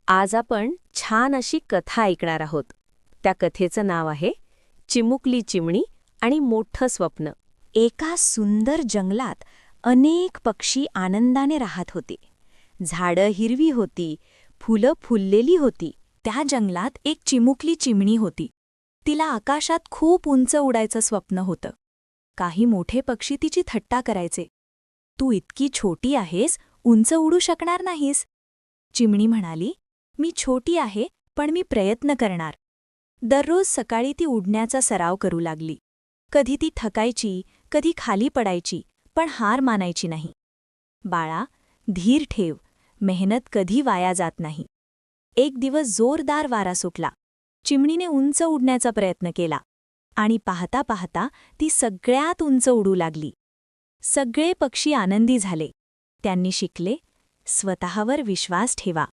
आज आपण छान अशी कथा ऐकणार आहोत. त्या कथेचं नाव आहे चिमुकली चिमणी आणि मोठं स्वप्न. एका सुंदर जंगलात अनेक पक्षी आनंदाने राहत होते. झाडं हिरवी होती, फुलं फुललेली होती. त्या जंगलात एक चिमुकली चिमणी होती. तिला आकाशात खूप उंच उडायचं स्वप्न होतं. काही मोठे पक्षी तिची थट्टा करायचे. तू इतकी छोटी आहेस, उंच उडू शकणार नाहीस. चिमणी म्हणाली, मी छोटी आहे, पण मी प्रयत्न करणार. दररोज सकाळी ती उडण्याचा सराव करू लागली. कधी ती थकायची, कधी खाली पडायची, पण हार मानायची नाही. बाळा, धीर ठेव, मेहनत कधी वाया जात नाही. एक दिवस जोरदार वारा सुटला. चिमणीने उंच उडण्याचा प्रयत्न केला आणि पाहता पाहता ती सगळ्यात उंच उडू लागली. सगळे पक्षी आनंदी झाले. त्यांनी शिकले, स्वतःवर विश्वास ठेवा,